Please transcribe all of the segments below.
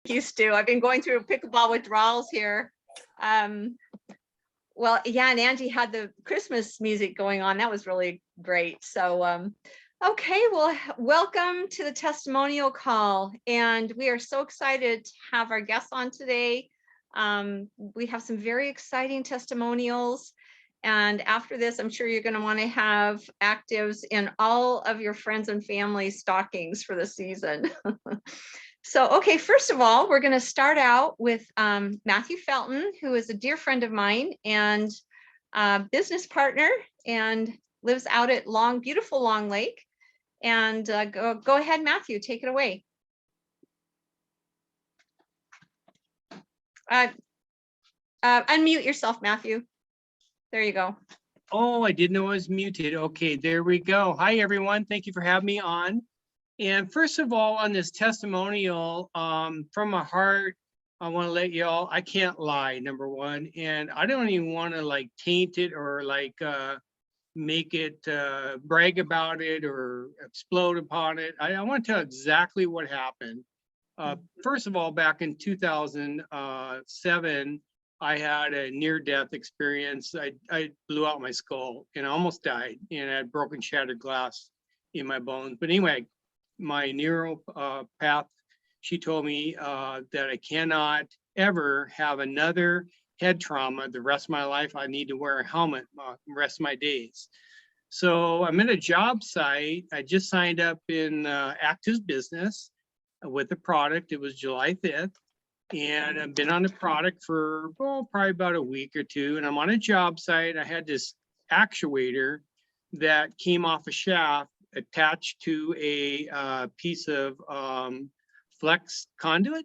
you, Stu. I've been going through pickleball withdrawals here. Well, yeah, and Angie had the Christmas music going on. That was really great. So, okay, well, welcome to the testimonial call. And we are so excited to have our guests on today. We have some very exciting testimonials. And after this, I'm sure you're going to want to have ACTIVZ in all of your friends and family stockings for the season. So, okay, first of all, we're going to start out with Matthew Felton, who is a dear friend of mine and business partner and lives out at beautiful Long Lake. And go ahead, Matthew, take it away. Unmute yourself, Matthew. There you go. Oh, I didn't know I was muted. Okay, there we go. Hi, everyone. Thank you for having me on. And first of all, on this testimonial, from my heart, I want to let y'all, I can't lie, number one. And I don't even want to like taint it or like make it brag about it or explode upon it. I want to tell exactly what happened. First of all, back in 2007, I had a near-death experience. I blew out my skull and I almost died, and I had broken, shattered glass in my bones. But anyway, my neuropath, she told me that I cannot ever have another head trauma the rest of my life. I need to wear a helmet the rest of my days. So I'm at a job site. I just signed up in ACTIVZ business with the product. It was July 5th. And I've been on the product for probably about a week or two. And I'm on a job site. I had this actuator that came off a shaft attached to a piece of flex conduit.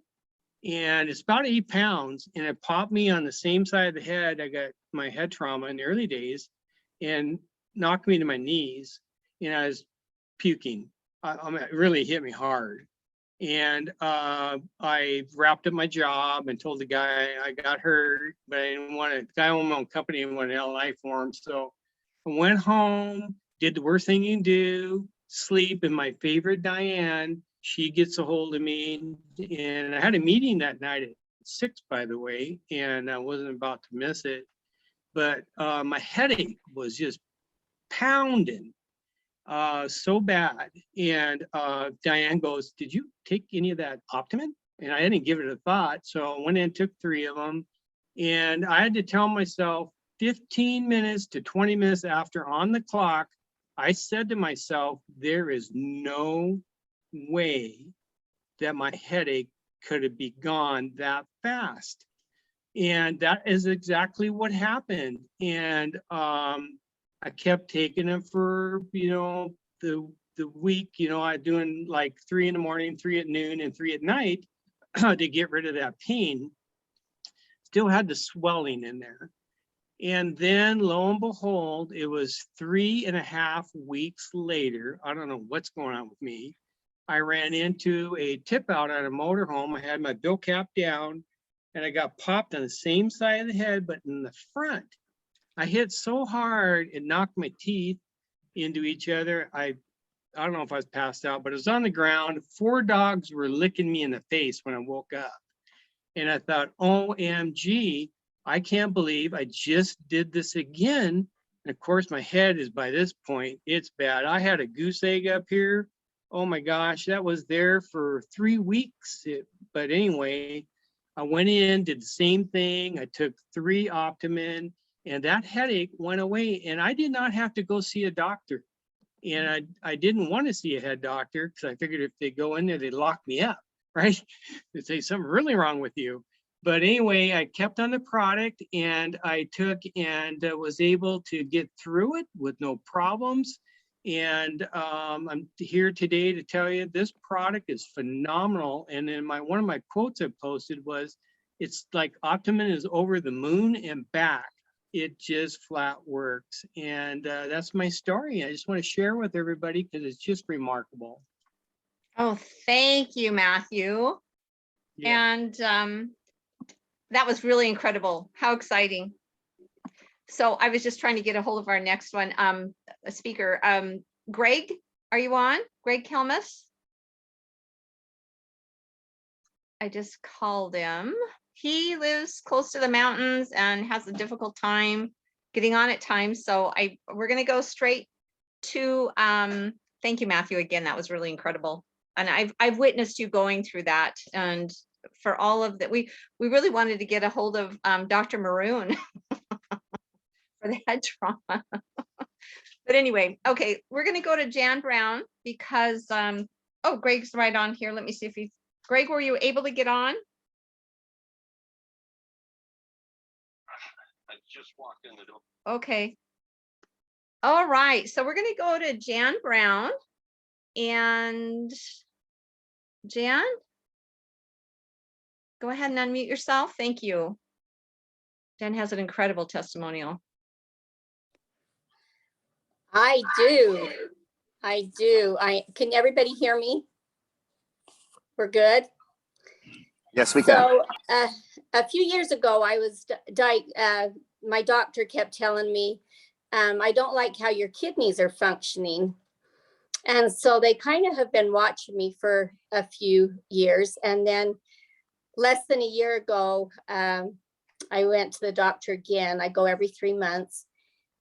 And it's about 8 pounds. And it popped me on the same side of the head. I got my head trauma in the early days and knocked me to my knees. And I was puking. It really hit me hard. And I wrapped up my job and told the guy I got hurt, but I didn't want to, the guy owned my own company and wanted an LI for him. So I went home, did the worst thing you can do, sleep. And my favorite Diane, she gets a hold of me. And I had a meeting that night at 6, by the way, and I wasn't about to miss it. But my headache was just pounding. So bad. And Diane goes, "Did you take any of that Optimin?" And I didn't give it a thought. So I went in and took 3 of them. And I had to tell myself 15 minutes to 20 minutes after on the clock, I said to myself, there is no way that my headache could have be gone that fast. And that is exactly what happened. And I kept taking them for, the week, I doing like 3 in the morning, 3 at noon, and 3 at night to get rid of that pain. Still had the swelling in there. And then lo and behold, it was 3.5 weeks later. I don't know what's going on with me. I ran into a tip out at a motorhome. I had my bill cap down and I got popped on the same side of the head, but in the front. I hit so hard, it knocked my teeth into each other. I don't know if I was passed out, but it was on the ground. 4 dogs were licking me in the face when I woke up. And I thought, OMG, I can't believe I just did this again. And of course, my head is, by this point, it's bad. I had a goose egg up here. Oh my gosh, that was there for 3 weeks. But anyway, I went in, did the same thing. I took 3 Optimin. And that headache went away, and I did not have to go see a doctor. And I didn't want to see a head doctor because I figured if they go in there, they'd lock me up, right? They'd say something really wrong with you. But anyway, I kept on the product and I took and was able to get through it with no problems. And I'm here today to tell you this product is phenomenal. And then one of my quotes I posted was, it's like Optimin is over the moon and back. It just flat works. And that's my story. I just want to share with everybody because it's just remarkable. Oh, thank you, Matthew. Yeah. And that was really incredible. How exciting. So I was just trying to get a hold of our next one, a speaker. Greg, are you on? Greg Kelmus? I just called him. He lives close to the mountains and has a difficult time getting on at times. So we're going to go straight to, thank you, Matthew, again. That was really incredible. And I've witnessed you going through that. And for all of that, we really wanted to get a hold of Dr. Maroon for the head trauma. But anyway, okay, we're going to go to Jan Brown because, oh, Greg's right on here. Let me see if Greg, were you able to get on? I just walked in the door. Okay. All right, so we're going to go to Jan Brown. And Jan, go ahead and unmute yourself. Thank you. Jan has an incredible testimonial. I do. Can everybody hear me? We're good. Yes, we can. So a few years ago, I was my doctor kept telling me, I don't like how your kidneys are functioning. And so they kind of have been watching me for a few years. And then less than a year ago, I went to the doctor again. I go every 3 months.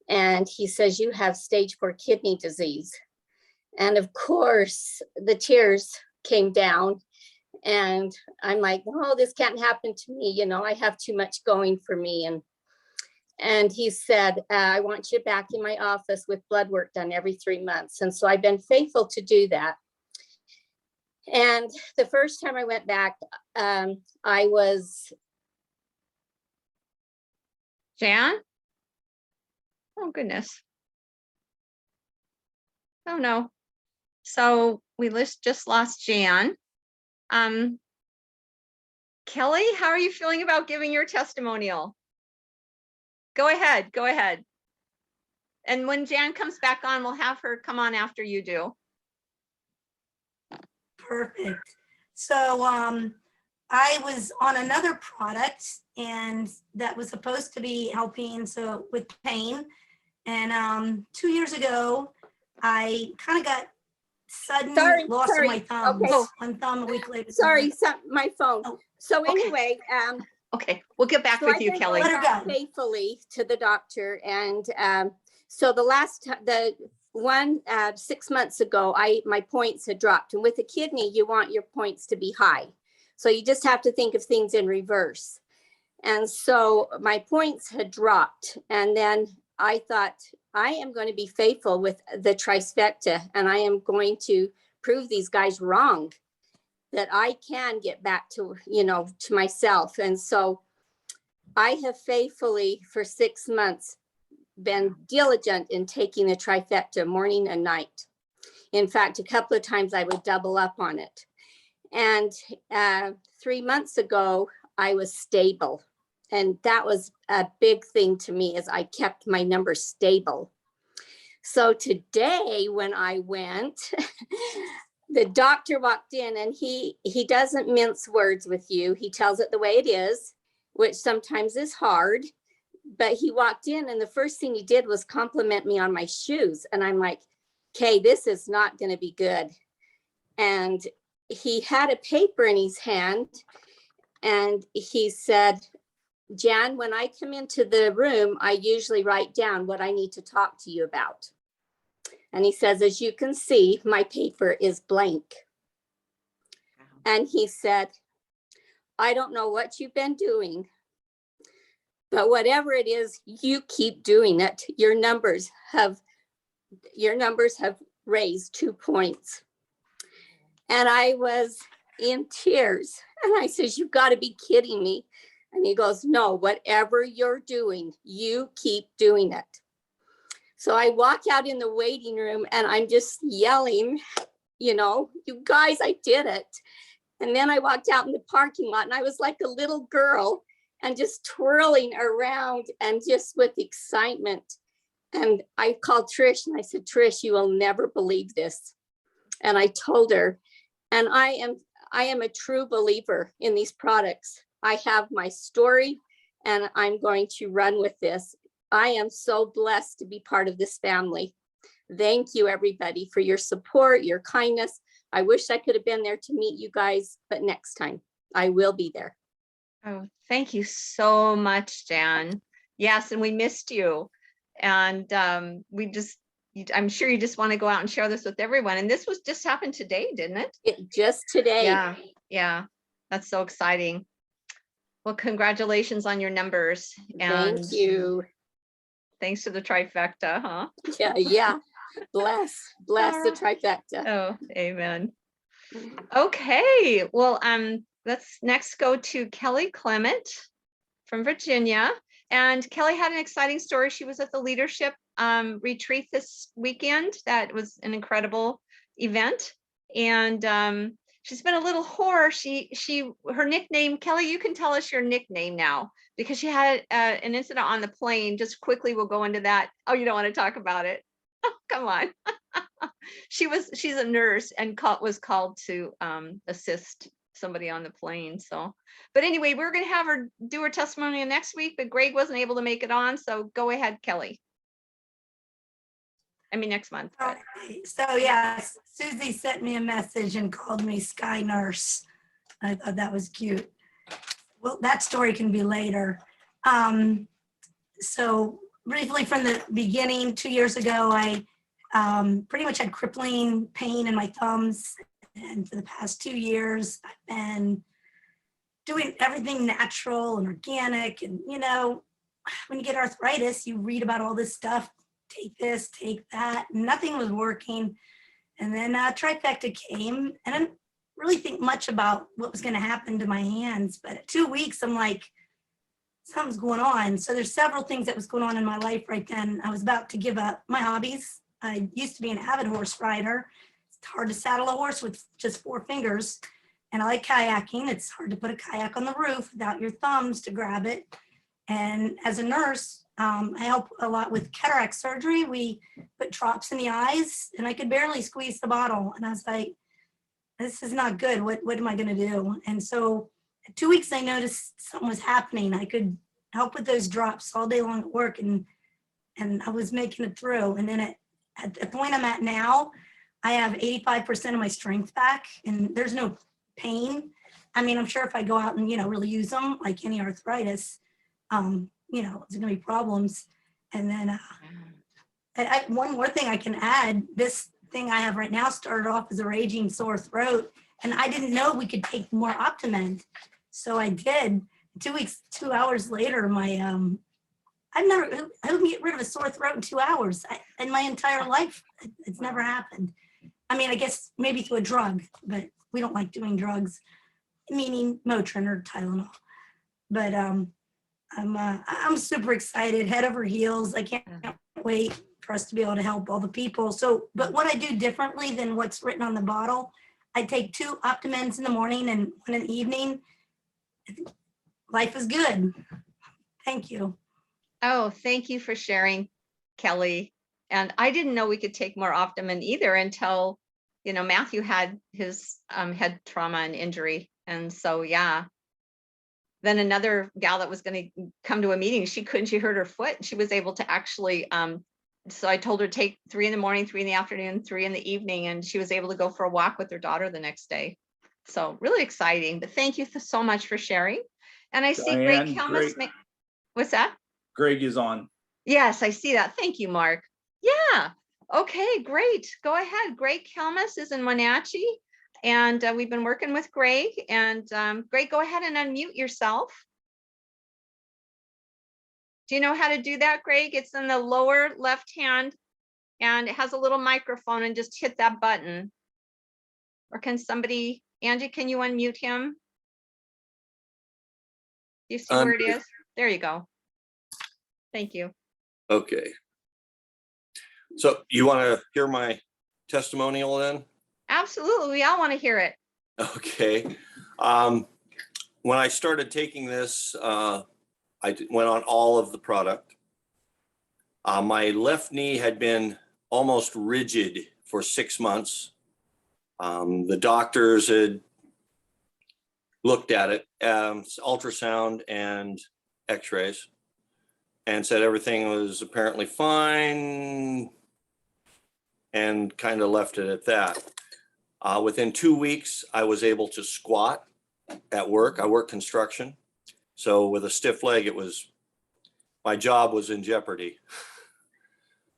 And he says, you have stage 4 kidney disease. And of course, the tears came down. And I'm like, oh, this can't happen to me. You know, I have too much going for me. And he said, I want you back in my office with blood work done every 3 months. And so I've been faithful to do that. And the first time I went back, I was. Jan? Oh, goodness. Oh, no. So we just lost Jan. Kelly, how are you feeling about giving your testimonial? Go ahead. Go ahead. And when Jan comes back on, we'll have her come on after you do. Perfect. So I was on another product and that was supposed to be helping with pain. And 2 years ago, I kind of got sudden loss of my thumbs. Okay. One thumb a week later. Sorry, my phone. Oh, So okay. Anyway, okay, we'll get back with you, Kelly. Let her go. Faithfully to the doctor. And so the one 6 months ago, my points had dropped. And with a kidney, you want your points to be high. So you just have to think of things in reverse. And so my points had dropped. And then I thought, I am going to be faithful with the trifecta, and I am going to prove these guys wrong, that I can get back to, to myself. And so I have faithfully for 6 months been diligent in taking the trifecta morning and night. In fact, a couple of times I would double up on it. And 3 months ago, I was stable. And that was a big thing to me, is I kept my numbers stable. So today when I went, the doctor walked in, and he doesn't mince words with you. He tells it the way it is, which sometimes is hard. But he walked in, and the first thing he did was compliment me on my shoes. And I'm like, okay, this is not going to be good. And he had a paper in his hand, and he said, Jan, when I come into the room, I usually write down what I need to talk to you about. And he says, as you can see, my paper is blank. And he said, I don't know what you've been doing, but whatever it is, you keep doing it. Your numbers have raised 2 points. And I was in tears. And I says, you've got to be kidding me. And he goes, no, whatever you're doing, you keep doing it. So I walk out in the waiting room, and I'm just yelling, you guys, I did it. And then I walked out in the parking lot, and I was like a little girl and just twirling around and just with excitement. And I called Trish and I said, Trish, you will never believe this. And I told her, and I am a true believer in these products. I have my story, and I'm going to run with this. I am so blessed to be part of this family. Thank you, everybody, for your support, your kindness. I wish I could have been there to meet you guys, but next time. I will be there. Oh, thank you so much, Jan. Yes, and we missed you. And I'm sure you just want to go out and share this with everyone. And this was just happened today, didn't it? Just today. Yeah, yeah. That's so exciting. Well, congratulations on your numbers. And Thank you. thanks to the trifecta, huh? Yeah. Bless the trifecta. Oh, amen. Okay, well, let's next go to Kelly Clement from Virginia. And Kelly had an exciting story. She was at the leadership retreat this weekend. That was an incredible event. And she's been a little hoarse. Her nickname, Kelly, you can tell us your nickname now, because she had an incident on the plane. Just quickly, we'll go into that. Oh, you don't want to talk about it? Oh, come on. She's a nurse and was called to assist somebody on the plane. So, but anyway, we're going to have her do her testimonial next week, but Greg wasn't able to make it on. So go ahead, Kelly. I mean, next month. But. Okay. So yes, Susie sent me a message and called me Sky Nurse. I thought that was cute. Well, that story can be later. So briefly from the beginning, 2 years ago, I pretty much had crippling pain in my thumbs. And for the past 2 years, I've been doing everything natural and organic. And, you know, when you get arthritis, you read about all this stuff, take this, take that. Nothing was working. And then trifecta came, and I didn't really think much about what was going to happen to my hands. But at 2 weeks, I'm like, something's going on. So there's several things that was going on in my life right then. I was about to give up my hobbies. I used to be an avid horse rider. It's hard to saddle a horse with just 4 fingers. And I like kayaking. It's hard to put a kayak on the roof without your thumbs to grab it. And as a nurse, I help a lot with cataract surgery. We put drops in the eyes, and I could barely squeeze the bottle. And I was like, this is not good. What am I going to do? And so at 2 weeks, I noticed something was happening. I could help with those drops all day long at work, and I was making it through. And then at the point I'm at now, I have 85% of my strength back, and there's no pain. I mean, I'm sure if I go out and, really use them, like any arthritis, there's gonna be problems. And then one more thing I can add, this thing I have right now started off as a raging sore throat, and I didn't know we could take more Optimend. So I did. 2 weeks, 2 hours later, who can get rid of a sore throat in 2 hours? In my entire life, it's never happened. I mean, I guess maybe through a drug, but we don't like doing drugs, meaning Motrin or Tylenol. But I'm super excited, head over heels. I can't wait for us to be able to help all the people. So, but what I do differently than what's written on the bottle, I take 2 Optimends in the morning and 1 in the evening. Life is good. Thank you. Oh, thank you for sharing, Kelly. And I didn't know we could take more Optimum either until, Matthew had his head trauma and injury. And so, yeah. Then another gal that was going to come to a meeting, she hurt her foot. And she was able to actually, so I told her take 3 in the morning, 3 in the afternoon, 3 in the evening. And she was able to go for a walk with her daughter the next day. So really exciting. But thank you so much for sharing. And I see Diane, Greg Helmus. What's that? Greg is on. Yes, I see that. Thank you, Mark. Yeah. Okay, great. Go ahead. Greg Helmus is in Wenatchee, and we've been working with Greg. And Greg, go ahead and unmute yourself. Do you know how to do that, Greg? It's in the lower left hand, and it has a little microphone, and just hit that button. Or can somebody, Angie, can you unmute him? Do you see where it is? There you go. Thank you. Okay. So you want to hear my testimonial then? Absolutely. We all want to hear it. Okay. When I started taking this, I went on all of the product. My left knee had been almost rigid for 6 months. The doctors had looked at it, ultrasound and x-rays, and said everything was apparently fine, and kind of left it at that. Within 2 weeks, I was able to squat at work. I work construction. So with a stiff leg, my job was in jeopardy.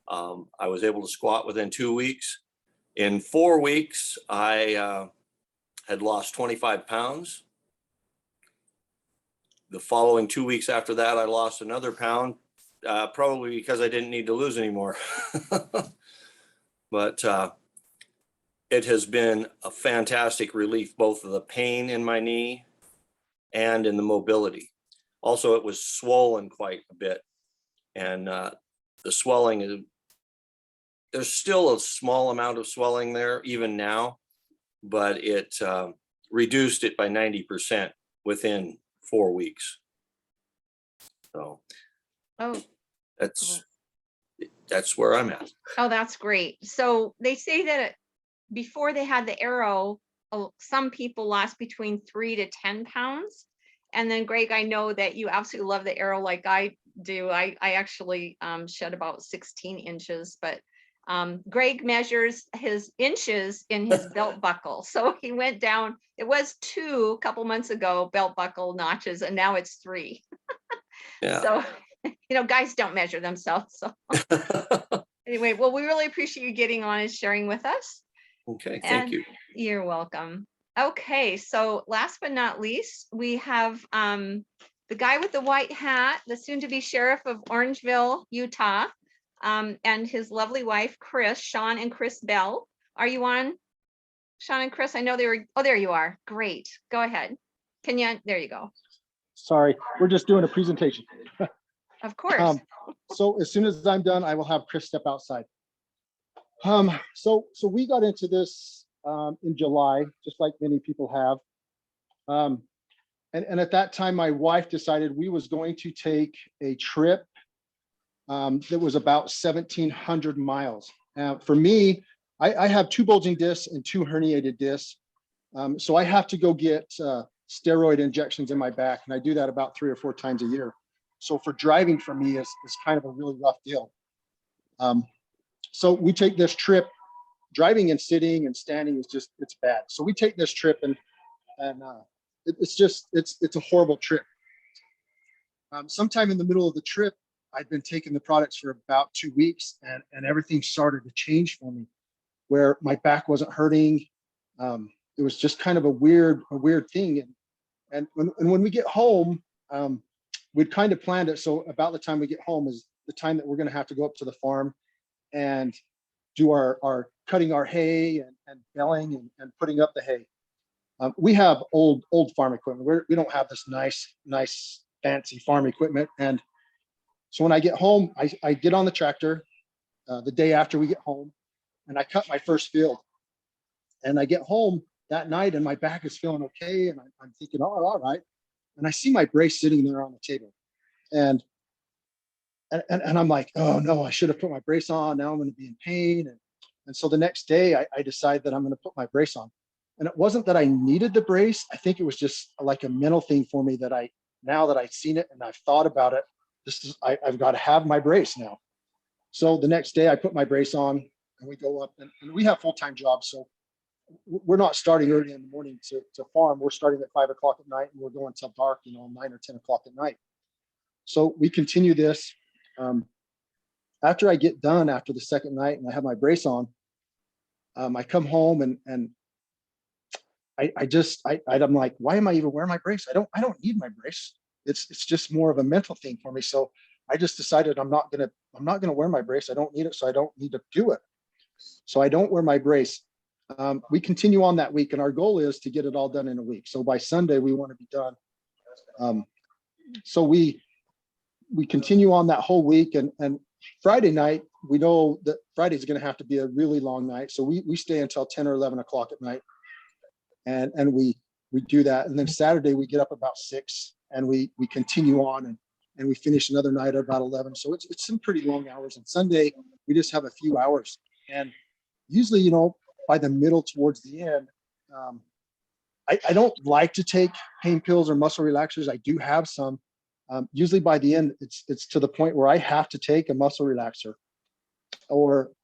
I was able to squat within 2 weeks. In 4 weeks, I had lost 25 pounds. The following 2 weeks after that, I lost another pound, probably because I didn't need to lose anymore. But it has been a fantastic relief, both of the pain in my knee and in the mobility. Also, it was swollen quite a bit. And the swelling there's still a small amount of swelling there even now, but it reduced it by 90% within 4 weeks. So Oh, that's where I'm at. oh, that's great. So they say that before they had the arrow, some people lost between 3 to 10 pounds. And then Greg, I know that you absolutely love the arrow like I do. I actually shed about 16 inches, but Greg measures his inches in his belt buckle. So he went down, it was 2 a couple months ago, belt buckle notches, and now it's 3. Yeah. So, guys don't measure themselves. So anyway, well, we really appreciate you getting on and sharing with us. Okay, thank you. You're welcome. Okay, so last but not least, we have the guy with the white hat, the soon-to-be sheriff of Orangeville, Utah, and his lovely wife, Chris, Shaun and Chris Bell. Are you on, Shaun and Chris? I know they were, oh, there you are. Great, go ahead. There you go. Sorry, we're just doing a presentation. Of course. So as soon as I'm done, I will have Chris step outside. So we got into this in July, just like many people have. And at that time, my wife decided we was going to take a trip that was about 1,700 miles. For me, I have 2 bulging discs and 2 herniated discs. So I have to go get steroid injections in my back, and I do that about 3 or 4 times a year. So for driving for me is kind of a really rough deal. So we take this trip. Driving and sitting and standing is just, it's bad. So we take this trip and it's a horrible trip. Sometime in the middle of the trip, I'd been taking the products for about 2 weeks, and everything started to change for me, where my back wasn't hurting. It was just kind of a weird thing. And when we get home, we'd kind of planned it. So about the time we get home is the time that we're going to have to go up to the farm and do our cutting our hay and baling and putting up the hay. We have old farm equipment. We don't have this nice fancy farm equipment. And so when I get home, I get on the tractor the day after we get home, and I cut my first field. And I get home that night and my back is feeling okay. And I'm thinking, oh, all right. And I see my brace sitting there on the table. And I'm like, oh no, I should have put my brace on. Now I'm going to be in pain. And so the next day I decide that I'm going to put my brace on. And it wasn't that I needed the brace. I think it was just like a mental thing for me that now that I've seen it and I've thought about it, I've got to have my brace now. So the next day I put my brace on and we go up and we have full-time jobs. So we're not starting early in the morning to farm. We're starting at 5 o'clock at night and we're going till dark, 9 or 10 o'clock at night. So we continue this. After I get done after the second night and I have my brace on, I come home and I'm like, why am I even wearing my brace? I don't need my brace. It's just more of a mental thing for me. So I just decided I'm not gonna wear my brace. I don't need it, so I don't need to do it. So I don't wear my brace. We continue on that week, and our goal is to get it all done in a week. So by Sunday we want to be done. So we continue on that whole week, and Friday night, we know that Friday is going to have to be a really long night. So we stay until 10 or 11 o'clock at night, and we do that. And then Saturday we get up about 6 and we continue on and we finish another night at about 11. So it's some pretty long hours. And Sunday we just have a few hours. And usually, by the middle towards the end, I don't like to take pain pills or muscle relaxers. I do have some. Usually by the end, it's to the point where I have to take a muscle relaxer,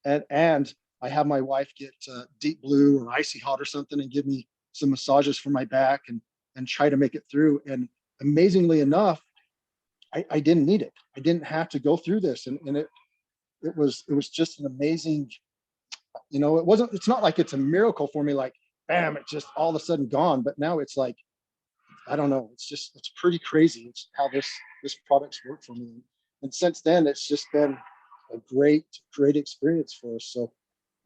and I have my wife get Deep Blue or Icy Hot or something and give me some massages for my back. And and try to make it through. And amazingly enough, I didn't need it. I didn't have to go through this. And it was just an amazing, you know, it's not like it's a miracle for me, like, bam, it's just all of a sudden gone. But now it's like, I don't know, it's pretty crazy. It's how this product's worked for me. And since then, it's just been a great experience for us. So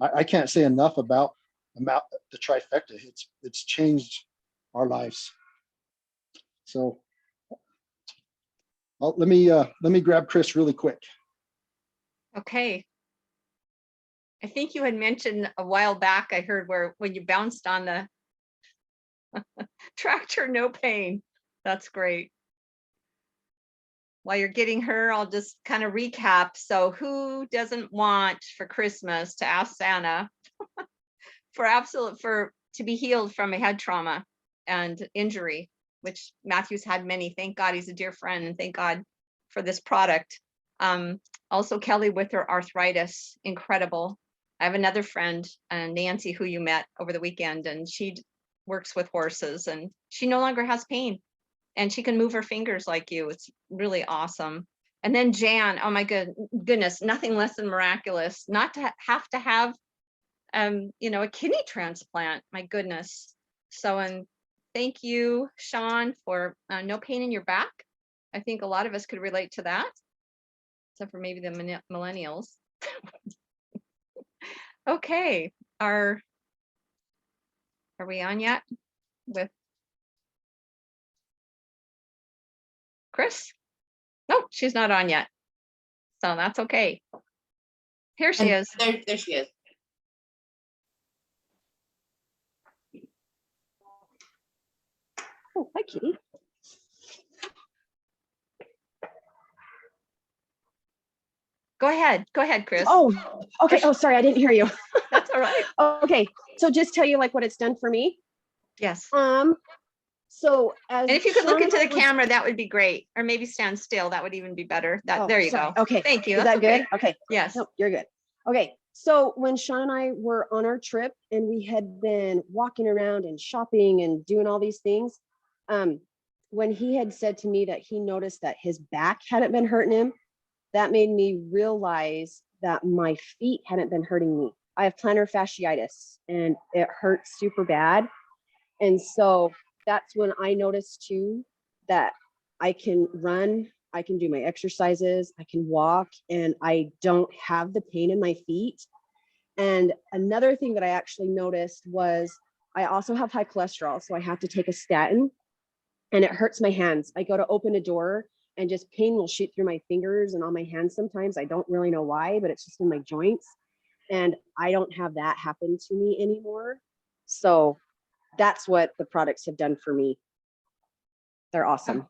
I can't say enough about the trifecta. It's changed our lives. So let me grab Chris really quick. Okay. I think you had mentioned a while back, I heard when you bounced on the tractor, no pain. That's great. While you're getting her, I'll just kind of recap. So who doesn't want for Christmas to ask Santa to be healed from a head trauma and injury, which Matthew's had many. Thank God he's a dear friend, and thank God for this product. Also Kelly with her arthritis, incredible. I have another friend, Nancy, who you met over the weekend, and she works with horses, and she no longer has pain, and she can move her fingers like you. It's really awesome. And then Jan, oh my goodness, nothing less than miraculous, not to have you know, a kidney transplant. My goodness. So, and thank you, Shaun, for no pain in your back. I think a lot of us could relate to that, except for maybe the millennials. Okay, are we on yet with Chris? No, she's not on yet. So that's okay. Here she is. There she is. Oh, hi, Kitty. Go ahead, Chris. Oh, okay. Oh, sorry, I didn't hear you. That's all right. Okay, so just tell you like what it's done for me. Yes. So as And if you could look Shaun into the was- camera, that would be great. Or maybe stand still. That would even be better. Oh, There you sorry. go. Okay. Thank you. Is That's that good? okay. Okay. Yes. No, you're good. Okay. So when Shaun and I were on our trip and we had been walking around and shopping and doing all these things, when he had said to me that he noticed that his back hadn't been hurting him, that made me realize that my feet hadn't been hurting me. I have plantar fasciitis and it hurts super bad. And so that's when I noticed too that I can run, I can do my exercises, I can walk, and I don't have the pain in my feet. And another thing that I actually noticed was I also have high cholesterol, so I have to take a statin, and it hurts my hands. I go to open a door and just pain will shoot through my fingers and on my hands sometimes. I don't really know why, but it's just in my joints. And I don't have that happen to me anymore. So that's what the products have done for me. They're awesome.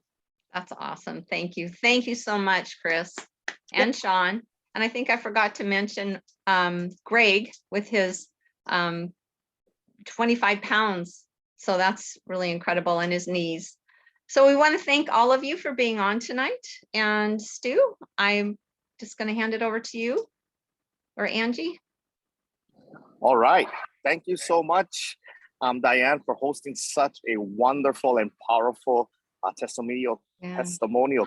That's awesome. Thank you. Thank you so much, Chris and Shaun. And I think I forgot to mention Greg with his 25 pounds. So that's really incredible, and his knees. So we want to thank all of you for being on tonight. And Stu, I'm just going to hand it over to you, or Angie. All right. Thank you so much, Diane, for hosting such a wonderful and powerful testimonial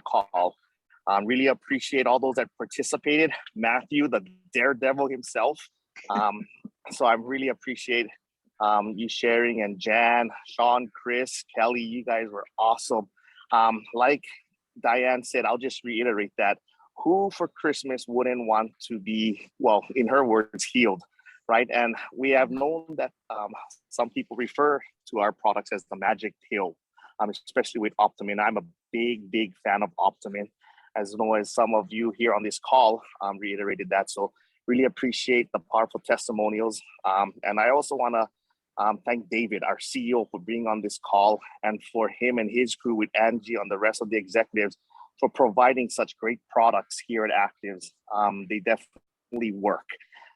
call. Really appreciate all those that participated. Matthew, the daredevil himself. So I really appreciate you sharing, and Jan, Shaun, Chris, Kelly, you guys were awesome. Like Diane said, I'll just reiterate that who for Christmas wouldn't want to be, well, in her words, healed, right? And we have known that some people refer to our products as the magic pill, especially with Optimin. I'm a big fan of Optimin, as well as some of you here on this call reiterated that. So really appreciate the powerful testimonials. And I also want to thank David, our CEO, for being on this call, and for him and his crew with Angie and the rest of the executives for providing such great products here at ACTIVZ. They definitely work.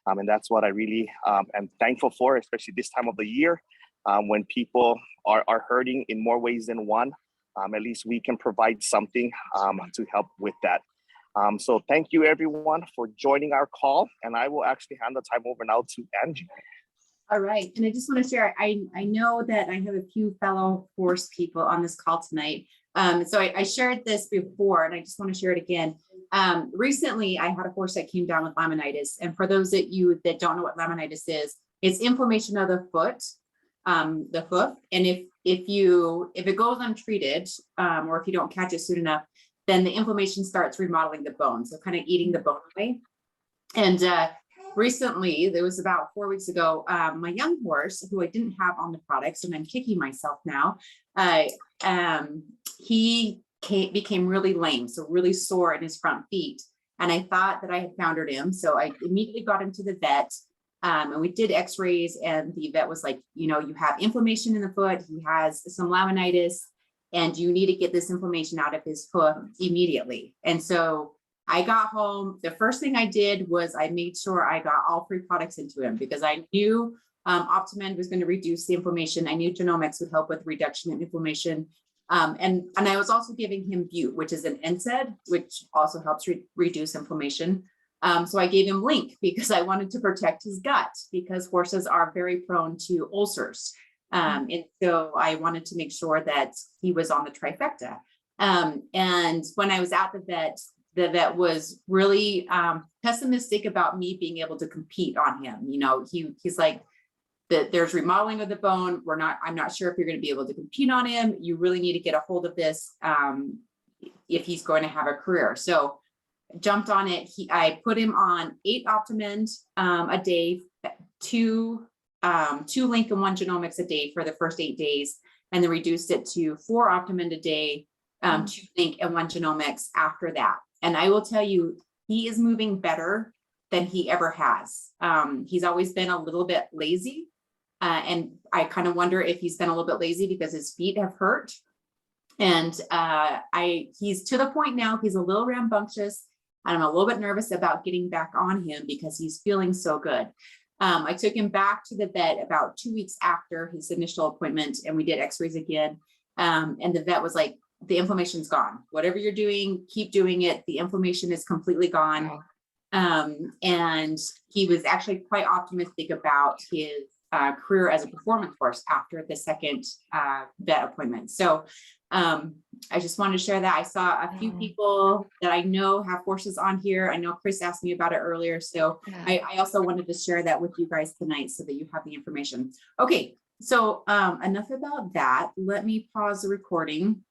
And that's what I really am thankful for, especially this time of the year when people are hurting in more ways than one. At least we can provide something to help with that. So thank you everyone for joining our call, and I will actually hand the time over now to Angie. All right, and I just want to share, I know that I have a few fellow horse people on this call tonight. So I shared this before and I just want to share it again. Recently I had a horse that came down with laminitis. And for those that don't know what laminitis is, it's inflammation of the foot, the hoof. And if it goes untreated, or if you don't catch it soon enough, then the inflammation starts remodeling the bone. So kind of eating the bone away. And recently, there was about 4 weeks ago, my young horse, who I didn't have on the products, and I'm kicking myself now, he became really lame, so really sore in his front feet. And I thought that I had foundered him. So I immediately got him to the vet, and we did x-rays, and the vet was like, you know, you have inflammation in the foot, he has some laminitis, and you need to get this inflammation out of his hoof immediately. And so I got home. The first thing I did was I made sure I got all 3 products into him, because I knew Optimend was going to reduce the inflammation. I knew genomics would help with reduction in inflammation. And I was also giving him Butte, which is an NSAID, which also helps reduce inflammation. So I gave him Link because I wanted to protect his gut, because horses are very prone to ulcers. And so I wanted to make sure that he was on the trifecta. And when I was at the vet was really pessimistic about me being able to compete on him. You know, he's like, there's remodeling of the bone. I'm not sure if you're going to be able to compete on him. You really need to get a hold of this if he's going to have a career. So jumped on it. I put him on 8 Optimend a day, 2 Link and 1 Genomics a day for the first 8 days, and then reduced it to 4 Optimend a day, 2 Link and 1 Genomics after that. And I will tell you, he is moving better than he ever has. He's always been a little bit lazy. And I kind of wonder if he's been a little bit lazy because his feet have hurt. And he's to the point now, he's a little rambunctious. And I'm a little bit nervous about getting back on him because he's feeling so good. I took him back to the vet about 2 weeks after his initial appointment, and we did x-rays again. And the vet was like, the inflammation's gone. Whatever you're doing, keep doing it. The inflammation is completely gone. Wow. And he was actually quite optimistic about his career as a performance horse after the second vet appointment. So I just wanted to share that. I saw a few people that I know have horses on here. I know Chris asked me about it earlier. So I also wanted to share that with you guys tonight so that you have the information. Okay, so enough about that. Let me pause the recording.